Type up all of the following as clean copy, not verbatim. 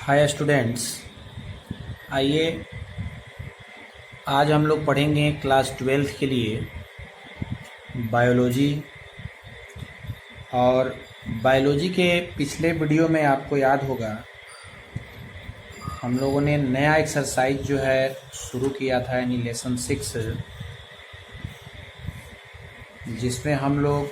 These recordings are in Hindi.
Hi students. आइए आज हम लोग पढ़ेंगे क्लास 12th के लिए बायोलॉजी। और बायोलॉजी के पिछले वीडियो में आपको याद होगा हम लोगों ने नया एक्सरसाइज जो है शुरू किया था, यानी लेसन 6, जिसमें हम लोग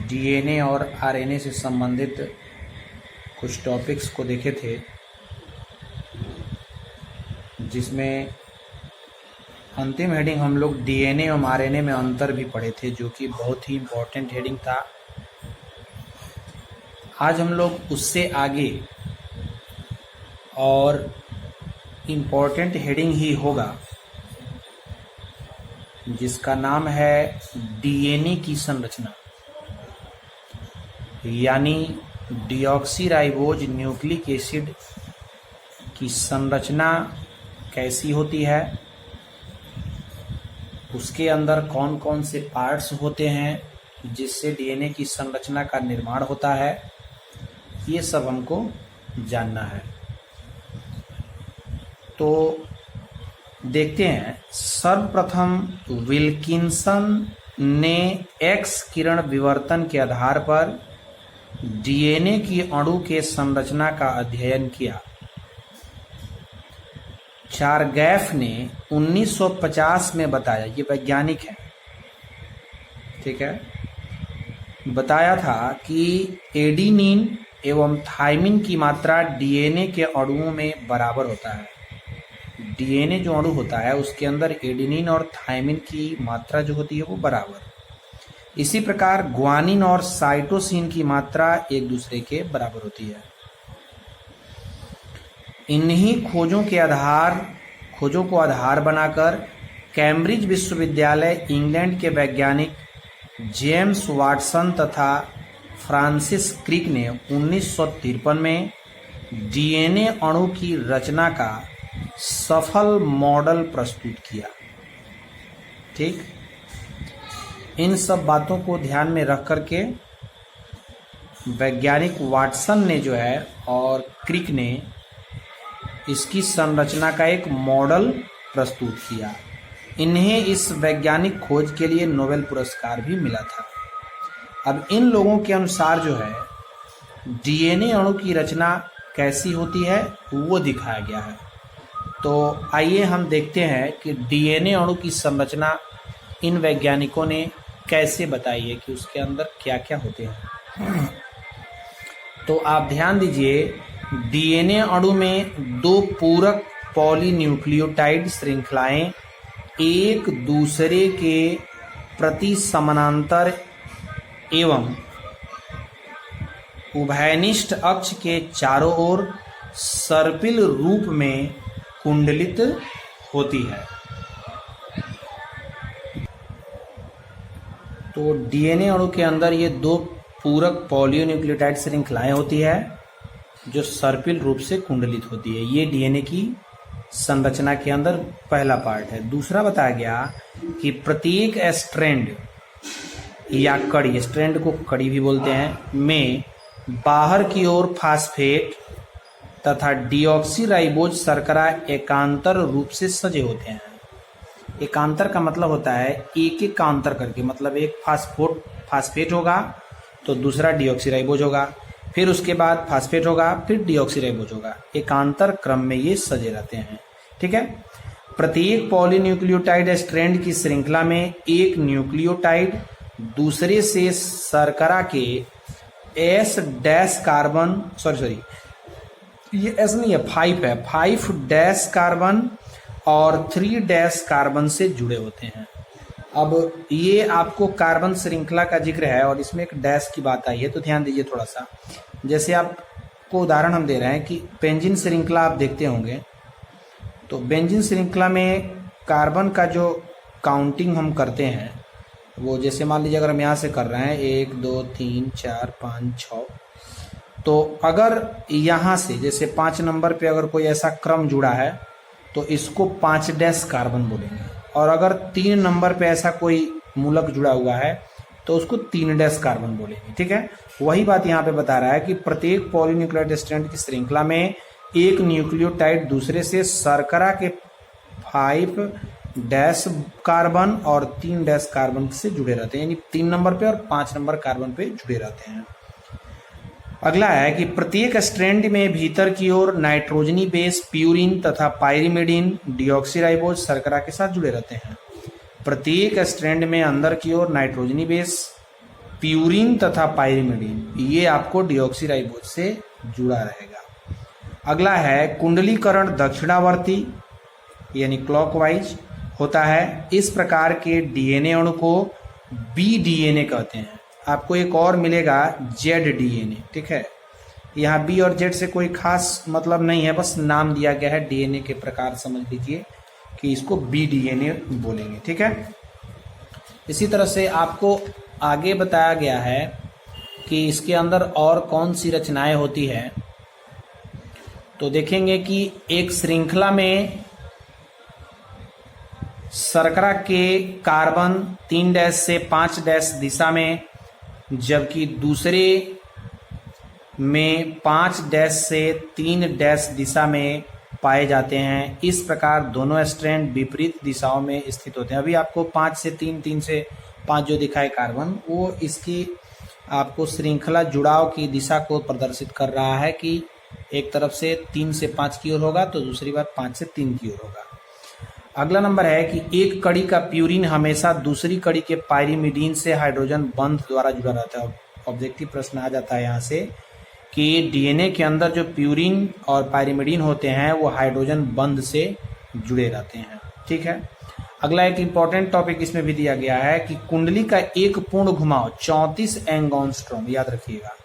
डीएनए और आरएनए से संबंधित कुछ टॉपिक्स को देखे थे, जिसमें अंतिम हेडिंग हम लोग डीएनए और आरएनए में अंतर भी पढ़े थे, जो कि बहुत ही इम्पोर्टेंट हेडिंग था। आज हम लोग उससे आगे और इम्पोर्टेंट हेडिंग ही होगा, जिसका नाम है डीएनए की संरचना, यानी डीऑक्सीराइबोज न्यूक्लिक एसिड की संरचना कैसी होती है, उसके अंदर कौन कौन से पार्ट्स होते हैं जिससे डीएनए की संरचना का निर्माण होता है, ये सब हमको जानना है। तो देखते हैं। सर्वप्रथम विल्किंसन ने एक्स किरण विवर्तन के आधार पर डीएनए की अणु के संरचना का अध्ययन किया। चारगैफ ने 1950 में बताया, ये वैज्ञानिक है, ठीक है, बताया था कि एडेनिन एवं थाइमिन की मात्रा डीएनए के अणुओं में बराबर होता है। डीएनए जो अणु होता है उसके अंदर एडेनिन और थाइमिन की मात्रा जो होती है वो बराबर। इसी प्रकार ग्वानिन और साइटोसिन की मात्रा एक दूसरे के बराबर होती है। इन्हीं खोजों को आधार बनाकर कैम्ब्रिज विश्वविद्यालय इंग्लैंड के वैज्ञानिक जेम्स वाटसन तथा फ्रांसिस क्रिक ने 1953 में डीएनए अणु की रचना का सफल मॉडल प्रस्तुत किया। ठीक, इन सब बातों को ध्यान में रख करके वैज्ञानिक वाटसन ने जो है और क्रिक ने इसकी संरचना का एक मॉडल प्रस्तुत किया। इन्हें इस वैज्ञानिक खोज के लिए नोबेल पुरस्कार भी मिला था। अब इन लोगों के अनुसार जो है डीएनए अणु की रचना कैसी होती है वो दिखाया गया है। तो आइए हम देखते हैं कि डीएनए अणु की संरचना इन वैज्ञानिकों ने कैसे बताई है, कि उसके अंदर क्या क्या होते हैं। तो आप ध्यान दीजिए, डीएनए अणु में दो पूरक पॉलीन्यूक्लियोटाइड श्रृंखलाएं एक दूसरे के प्रति समानांतर एवं उभयनिष्ठ अक्ष के चारों ओर सर्पिल रूप में कुंडलित होती है। तो डीएनए अणु के अंदर ये दो पूरक पॉलीन्यूक्लियोटाइड श्रृंखलाएं होती है जो सर्पिल रूप से कुंडलित होती है। ये डीएनए की संरचना के अंदर पहला पार्ट है। दूसरा बताया गया कि प्रत्येक स्ट्रैंड या कड़ी, स्ट्रैंड को कड़ी भी बोलते हैं, में बाहर की ओर फास्फेट तथा डीऑक्सीराइबोज शर्करा एकांतर रूप से सजे होते हैं। एकांतर का मतलब होता है एक एक कांतर करके, मतलब एक फास्फेट होगा तो दूसरा डीऑक्सीराइबोज होगा, फिर उसके बाद फास्फेट होगा, फिर डीऑक्सीराइबोज होगा। एकांतर क्रम में ये सजे रहते हैं। ठीक है। प्रत्येक पॉलीन्यूक्लियोटाइड स्ट्रैंड की श्रृंखला में एक न्यूक्लियोटाइड दूसरे से शर्करा के एस डैश कार्बन ये एस नहीं है, 5 है, 5 डैश कार्बन और 3 डैश कार्बन से जुड़े होते हैं। अब ये आपको कार्बन श्रृंखला का जिक्र है और इसमें एक डैश की बात आई है, तो ध्यान दीजिए थोड़ा सा। जैसे आपको उदाहरण हम दे रहे हैं कि बेंजीन श्रृंखला आप देखते होंगे, तो बेंजीन श्रृंखला में कार्बन का जो काउंटिंग हम करते हैं वो, जैसे मान लीजिए अगर हम यहाँ से कर रहे हैं 1 2 3 4 5 6, तो अगर यहाँ से जैसे 5 नंबर पे अगर कोई ऐसा क्रम जुड़ा है तो इसको 5 डैश कार्बन बोलेंगे, और अगर 3 नंबर पे ऐसा कोई मूलक जुड़ा हुआ है तो उसको 3 डैश कार्बन बोलेंगे। ठीक है। वही बात यहाँ पे बता रहा है कि प्रत्येक पॉलीन्यूक्लियोटाइड स्ट्रैंड की श्रृंखला में एक न्यूक्लियोटाइड दूसरे से शर्करा के 5' कार्बन और 3' कार्बन से जुड़े रहते हैं, यानी 3 नंबर पे और 5 नंबर कार्बन पे जुड़े रहते हैं। अगला है कि प्रत्येक स्ट्रैंड में भीतर की ओर नाइट्रोजनी बेस प्यूरिन तथा पायरिमिडीन डीऑक्सीराइबोज शर्करा के साथ जुड़े रहते हैं। प्रत्येक स्ट्रैंड में अंदर की ओर नाइट्रोजनी बेस प्यूरिन तथा पायरिमिडीन ये आपको डीऑक्सीराइबोज से जुड़ा रहेगा। अगला है कुंडलीकरण दक्षिणावर्ती यानी क्लॉकवाइज होता है। इस प्रकार के डीएनए अणु को बी डीएनए कहते हैं। आपको एक और मिलेगा जेड डीएनए, ठीक है। यहाँ बी और जेड से कोई खास मतलब नहीं है, बस नाम दिया गया है, डीएनए के प्रकार समझ लीजिए कि इसको बी डीएनए बोलेंगे, ठीक है। इसी तरह से आपको आगे बताया गया है कि इसके अंदर और कौन सी रचनाएं होती है। तो देखेंगे कि एक श्रृंखला में शर्करा के कार्बन 3' से 5' दिशा में, जबकि दूसरे में 5' से 3' दिशा में पाए जाते हैं। इस प्रकार दोनों स्ट्रैंड विपरीत दिशाओं में स्थित होते हैं। अभी आपको 5 से 3, 3 से 5 जो दिखाए कार्बन, वो इसकी आपको श्रृंखला जुड़ाव की दिशा को प्रदर्शित कर रहा है कि एक तरफ से 3 से 5 की ओर होगा तो दूसरी बार 5 से 3 की ओर होगा। अगला नंबर है कि एक कड़ी का प्यूरिन हमेशा दूसरी कड़ी के पायरिमिडीन से हाइड्रोजन बंध द्वारा जुड़ा रहता है। ऑब्जेक्टिव प्रश्न आ जाता है यहाँ से कि डीएनए के अंदर जो प्यूरिन और पायरिमिडीन होते हैं वो हाइड्रोजन बंध से जुड़े रहते हैं, ठीक है। अगला एक इंपॉर्टेंट टॉपिक इसमें भी दिया गया है कि कुंडली का एक पूर्ण घुमाव 34 एंगस्ट्रॉम, याद रखिएगा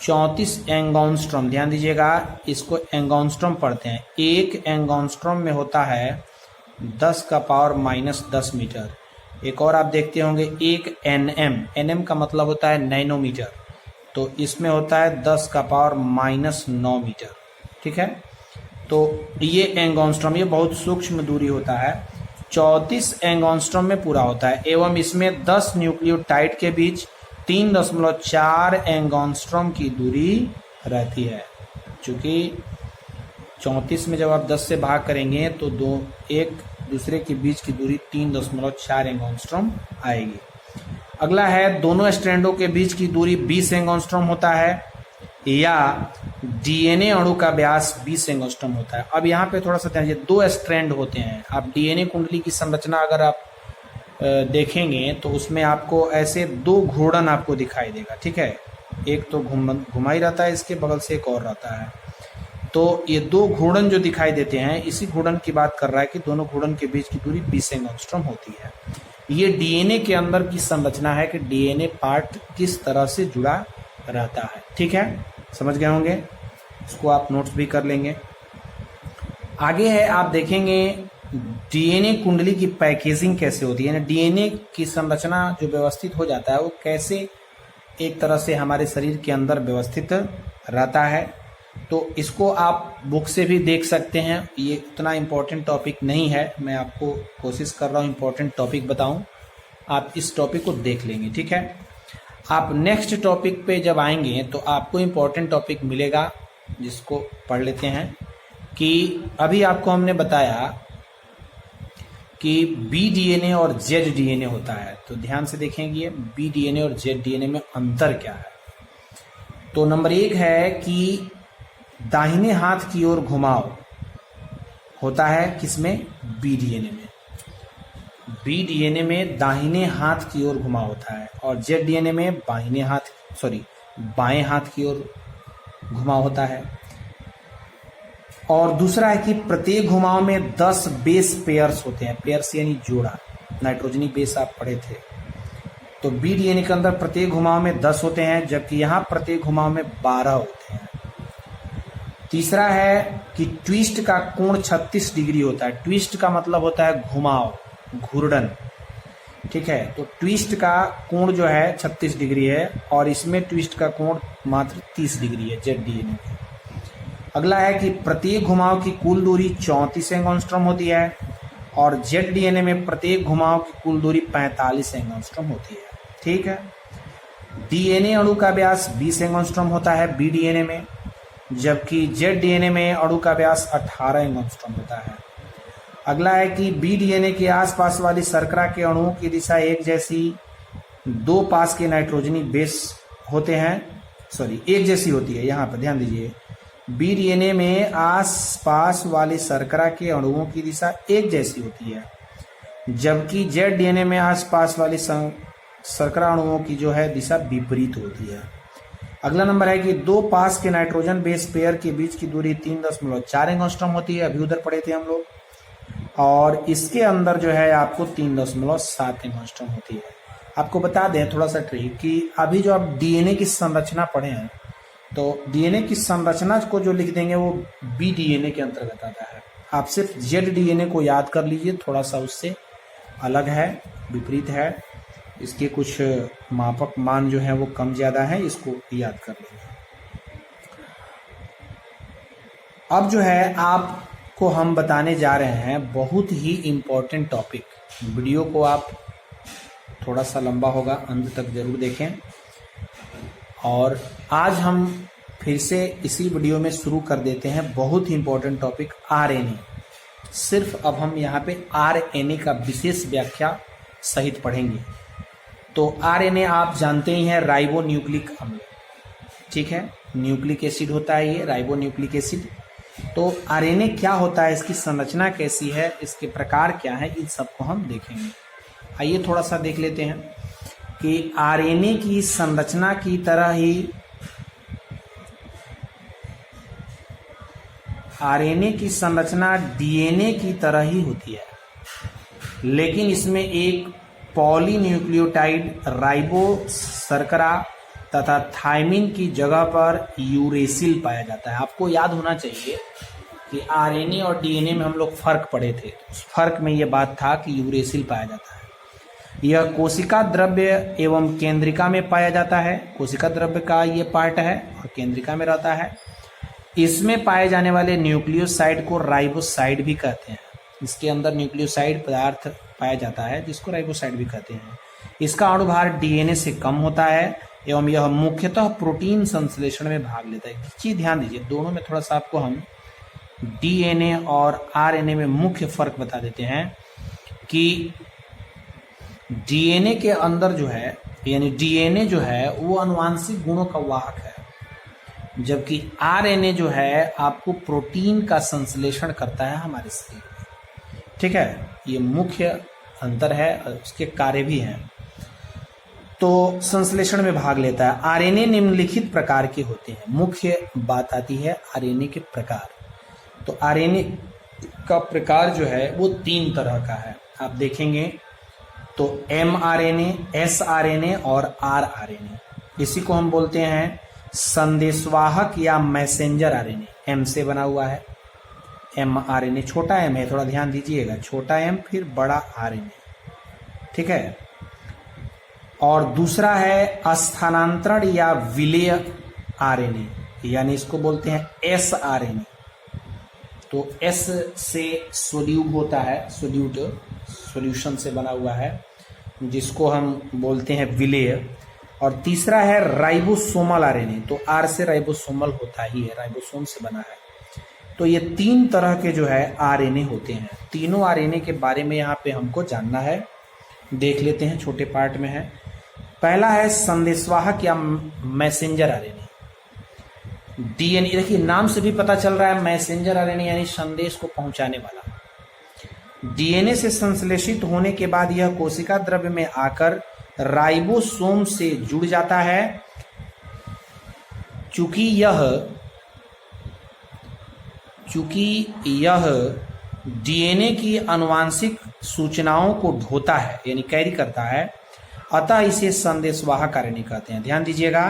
34 एंगस्ट्रॉम, ध्यान दीजिएगा, इसको एंगस्ट्रॉम पढ़ते हैं। एक एंगस्ट्रॉम में होता है 10⁻⁻10 मीटर। एक और आप देखते होंगे एक एनएम का मतलब होता है नैनोमीटर, तो इसमें होता है 10⁻⁻9 मीटर, ठीक है। तो ये एंगस्ट्रॉम, ये बहुत सूक्ष्म दूरी होता है, 34 एंगस्ट्रॉम में पूरा होता है एवं इसमें 10 न्यूक्लियोटाइड के बीच 3.4 एंगस्ट्रॉम की दूरी रहती है। चूंकि 34 में जब आप 10 से भाग करेंगे तो एक दूसरे के बीच की दूरी 3.4 एंगस्ट्रॉम आएगी। अगला है दोनों स्ट्रैंडों के बीच की दूरी 20 एंगस्ट्रॉम होता है या डीएनए अणु का व्यास 20 एंगस्ट्रॉम होता है। अब यहाँ पे थोड़ा सा ध्यान दीजिए, 2 स्ट्रैंड होते हैं। आप डीएनए कुंडली की संरचना अगर आप देखेंगे तो उसमें आपको ऐसे 2 घूर्णन आपको दिखाई देगा, ठीक है। एक तो घुमा ही रहता है, इसके बगल से एक और रहता है। तो ये 2 घूर्णन जो दिखाई देते हैं, इसी घूर्णन की बात कर रहा है कि दोनों घूर्णन के बीच की दूरी 20 एंगस्ट्रॉम होती है। ये डीएनए के अंदर की संरचना है कि डीएनए पार्ट किस तरह से जुड़ा रहता है, ठीक है। समझ गए होंगे, इसको आप नोट्स भी कर लेंगे। आगे है, आप देखेंगे डीएनए कुंडली की पैकेजिंग कैसे होती है, डीएनए की संरचना जो व्यवस्थित हो जाता है वो कैसे एक तरह से हमारे शरीर के अंदर व्यवस्थित रहता है। तो इसको आप बुक से भी देख सकते हैं। ये उतना इम्पोर्टेंट टॉपिक नहीं है, मैं आपको कोशिश कर रहा हूँ इम्पोर्टेंट टॉपिक बताऊं, आप इस टॉपिक को देख लेंगे, ठीक है। आप नेक्स्ट टॉपिक पे जब आएंगे तो आपको इम्पोर्टेंट टॉपिक मिलेगा, जिसको पढ़ लेते हैं। कि अभी आपको हमने बताया कि बी डीएनए और जेड डीएनए होता है, तो ध्यान से देखेंगे बी डीएनए और जेड डीएनए में अंतर क्या है। तो नंबर 1 है कि दाहिने हाथ की ओर घुमाव होता है किसमें, बी डीएनए में। बी डीएनए में दाहिने हाथ की ओर घुमाव होता है और जेड डीएनए में बाएं हाथ की ओर घुमाव होता है। और दूसरा है कि प्रत्येक घुमाव में 10 बेस पेयर्स होते हैं। पेयर्स यानी जोड़ा, नाइट्रोजनी बेस आप पढ़े थे। तो बी डीएनए के अंदर प्रत्येक घुमाव में 10 होते हैं, जबकि यहाँ प्रत्येक घुमाव में 12 होते हैं। तीसरा है कि ट्विस्ट का कोण 36 डिग्री होता है। ट्विस्ट का मतलब होता है घुमाव, घूर्णन, ठीक है। तो ट्विस्ट का कोण जो है 36 डिग्री है और इसमें ट्विस्ट का कोण मात्र 30 डिग्री है जेड डीएनए में। अगला है कि प्रत्येक घुमाव की कुल दूरी 34 एंगस्ट्रॉम होती है और जेड डीएनए में प्रत्येक घुमाव की कुल दूरी 45 एंगस्ट्रॉम होती है, ठीक है। डीएनए अणु का व्यास 20 एंगस्ट्रॉम होता है बी डीएनए में जबकि जेड डीएनए में अणु का व्यास 18 एंगस्ट्रॉम होता है। अगला है कि बी डीएनए के आसपास वाली शर्करा के अणुओं की दिशा एक जैसी, दो पास के नाइट्रोजनी बेस होते हैं, एक जैसी होती है। यहाँ पर ध्यान दीजिए, बी डीएनए में आसपास वाली शर्करा के अणुओं की दिशा एक जैसी होती है, जबकि जेड डीएनए में आसपास वाली शर्करा अणुओं की जो है दिशा विपरीत होती है। अगला नंबर है कि दो पास के नाइट्रोजन बेस पेयर के बीच की दूरी 3.4 एंगस्ट्रॉम होती है, अभी उधर पढ़े थे हम लोग, और इसके अंदर जो है आपको 3.7 एंगस्ट्रॉम होती है। आपको बता दें थोड़ा सा ट्रिक कि अभी जो आप डीएनए की संरचना पढ़े हैं, तो डीएनए की संरचना को जो लिख देंगे वो बी डीएनए के अंतर्गत आता है। आप सिर्फ जेड डीएनए को याद कर लीजिए, थोड़ा सा उससे अलग है, विपरीत है, इसके कुछ मापक मान जो है वो कम ज्यादा है, इसको याद कर लीजिए। अब जो है आपको हम बताने जा रहे हैं बहुत ही इम्पोर्टेंट टॉपिक। वीडियो को आप थोड़ा सा लंबा होगा, अंत तक जरूर देखें। और आज हम फिर से इसी वीडियो में शुरू कर देते हैं बहुत ही इम्पोर्टेंट टॉपिक आरएनए। सिर्फ अब हम यहाँ पे आरएनए का विशेष व्याख्या सहित पढ़ेंगे। तो आरएनए आप जानते ही हैं, राइबो न्यूक्लिक अम्ल, ठीक है, न्यूक्लिक एसिड होता है ये, राइबो न्यूक्लिक एसिड। तो आरएनए क्या होता है, इसकी संरचना कैसी है, इसके प्रकार क्या है, इन सबको हम देखेंगे। आइए थोड़ा सा देख लेते हैं कि आरएनए की संरचना की तरह ही आरएनए की संरचना डीएनए की तरह ही होती है, लेकिन इसमें एक पॉलीन्यूक्लियोटाइड राइबो शर्करा तथा थायमिन की जगह पर यूरेसिल पाया जाता है। आपको याद होना चाहिए कि आरएनए और डीएनए में हम लोग फर्क पढ़े थे, उस फर्क में यह बात था कि यूरेसिल पाया जाता है। यह कोशिका द्रव्य एवं केंद्रिका में पाया जाता है, कोशिका द्रव्य का ये पार्ट है और केंद्रिका में रहता है। इसमें पाए जाने वाले न्यूक्लियोसाइड को राइबोसाइड भी कहते हैं। इसके अंदर न्यूक्लियोसाइड पदार्थ पाया जाता है जिसको राइबोसाइड भी कहते हैं। इसका अणुभार डीएनए से कम होता है एवं यह मुख्यतः प्रोटीन संश्लेषण में भाग लेता है। चीज ध्यान दीजिए, दोनों में थोड़ा सा आपको हम डीएनए और आरएनए में मुख्य फर्क बता देते हैं कि डीएनए के अंदर जो है, यानी डीएनए जो है वो अनुवांशिक गुणों का वाहक है, जबकि आरएनए जो है आपको प्रोटीन का संश्लेषण करता है हमारे शरीर में, ठीक है। ये मुख्य अंतर है, उसके कार्य भी हैं। तो संश्लेषण में भाग लेता है। आरएनए निम्नलिखित प्रकार के होते हैं। मुख्य बात आती है आरएनए के प्रकार। तो आरएनए का प्रकार जो है वो 3 तरह का है, आप देखेंगे तो mRNA, sRNA और rRNA। इसी को हम बोलते हैं संदेशवाहक या मैसेंजर आरएनए। M से बना हुआ है, mRNA छोटा m है, थोड़ा ध्यान दीजिएगा, छोटा m फिर बड़ा RNA, ठीक है। और दूसरा है स्थानांतरण या विलेय आरएनए, यानी इसको बोलते हैं sRNA। तो S से सोल्यूट होता है, सोल्यूशन से बना हुआ है, जिसको हम बोलते हैं विलेय। और तीसरा है राइबोसोमल आरएनए। तो R से राइबोसोमल होता ही है, राइबोसोम से बना है। तो ये 3 तरह के जो है आरएनए होते हैं। तीनों आरएनए के बारे में यहाँ पे हमको जानना है, देख लेते हैं, छोटे पार्ट में है। पहला है संदेशवाहक या मैसेंजर आरएनए। डीएनए, देखिए नाम से भी पता चल रहा है मैसेंजर आरएनए यानी संदेश को पहुंचाने वाला। डीएनए से संश्लेषित होने के बाद यह कोशिका द्रव्य में आकर राइबोसोम से जुड़ जाता है। चूंकि यह डीएनए की आनुवांशिक सूचनाओं को ढोता है यानी कैरी करता है, अतः इसे संदेशवाहक आरएनए कहते हैं। ध्यान दीजिएगा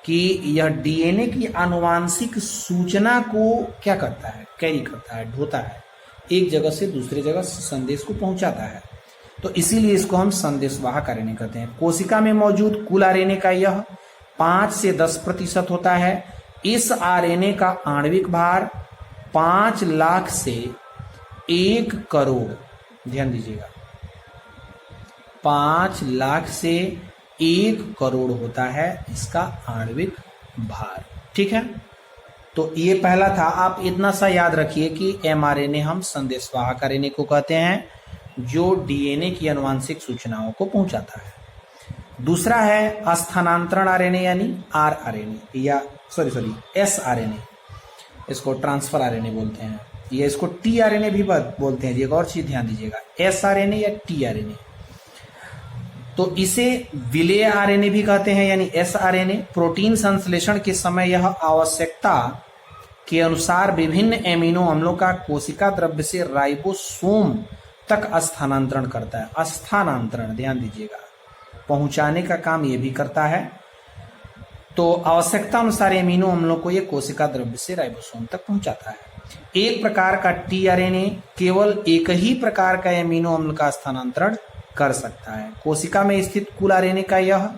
कि यह डीएनए की आनुवांशिक सूचना को क्या करता है, कैरी करता है, ढोता है, एक जगह से दूसरी जगह संदेश को पहुंचाता है। तो इसीलिए इसको हम संदेशवाहक आरएनए कहते हैं। कोशिका में मौजूद कुल आरएनए का यह 5 से 10% होता है। इस आरएनए का आणविक भार 5 लाख से 1 करोड़, ध्यान दीजिएगा, 5 लाख से 1 करोड़ होता है इसका आणविक भार, ठीक है। तो ये पहला था। आप इतना सा याद रखिए कि एमआरएनए हम संदेशवाहक आरएनए को कहते हैं, जो डीएनए की आनुवांशिक सूचनाओं को पहुंचाता है। दूसरा है स्थानांतरण आरएनए यानी आरआरएनए या एस आरएनए, इसको ट्रांसफर आरएनए बोलते हैं, या इसको टीआरएनए भी बोलते हैं। एक और चीज ध्यान दीजिएगा, एस आरएनए या टीआरएनए। तो इसे विलेय आरएनए भी कहते हैं यानी एस आरएनए। प्रोटीन संश्लेषण के समय यह आवश्यकता के अनुसार विभिन्न एमिनो अम्लों का कोशिका द्रव्य से राइबोसोम तक स्थानांतरण करता है। स्थानांतरण ध्यान दीजिएगा, पहुंचाने का काम यह भी करता है। तो आवश्यकता अनुसार एमिनो अम्लों को यह कोशिका द्रव्य से राइबोसोम तक पहुंचाता है। एक प्रकार का टीआरएनए केवल एक ही प्रकार का एमिनो अम्ल का स्थानांतरण कर सकता है। कोशिका में स्थित कुल आरएनए का यह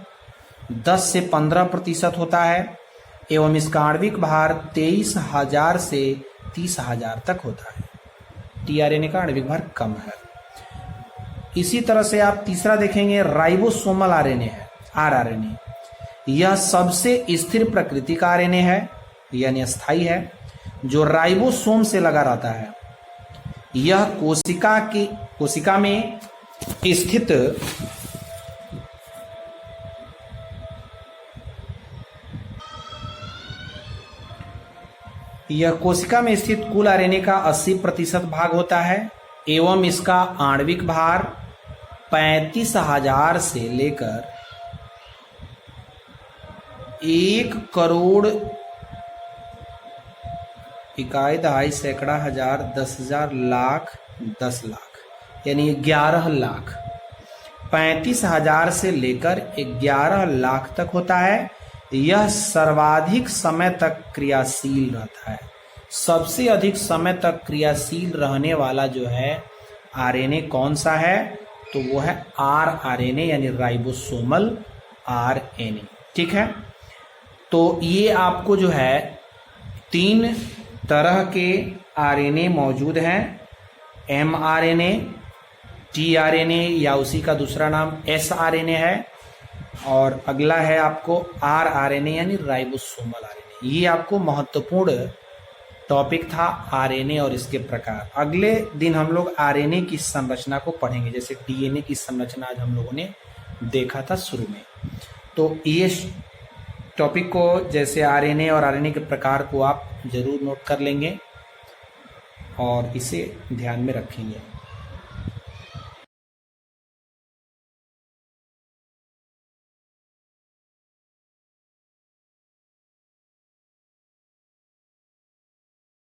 10 से 15% होता है एवं इसका आणविक भार 23,000 से 30,000 तक होता है। टीआरएनए का आणविक भार कम है। इसी तरह से आप तीसरा देखेंगे, राइबोसोमल आरएनए है, आरआरएनए। यह सबसे स्थिर प्रकृति का आरएनए है यानी अस्थायी है, जो राइबोसोम से लगा रहता है। यह कोशिका में स्थित कुल आरएनए का 80% भाग होता है एवं इसका आणविक भार 35,000 से लेकर 1 करोड़ इकाई दहाई सैकड़ा हजार 10,000 लाख 10 लाख यानी 11 लाख। 35,000 से लेकर 11 लाख तक होता है। यह सर्वाधिक समय तक क्रियाशील रहता है। सबसे अधिक समय तक क्रियाशील रहने वाला जो है आरएनए कौन सा है, तो वो है आरआरएनए यानी राइबोसोमल आरएनए। ठीक है, तो ये आपको जो है 3 तरह के आरएनए मौजूद हैं, एमआरएनए, टीआरएनए या उसी का दूसरा नाम एसआरएनए है, और अगला है आपको आरआरएनए यानी राइबोसोमल आरएनए। ये आपको महत्वपूर्ण टॉपिक था आरएनए और इसके प्रकार। अगले दिन हम लोग आरएनए की संरचना को पढ़ेंगे, जैसे डीएनए की संरचना आज हम लोगों ने देखा था शुरू में। तो ये टॉपिक को, जैसे आरएनए और आरएनए के प्रकार को आप जरूर नोट कर लेंगे और इसे ध्यान में रखेंगे।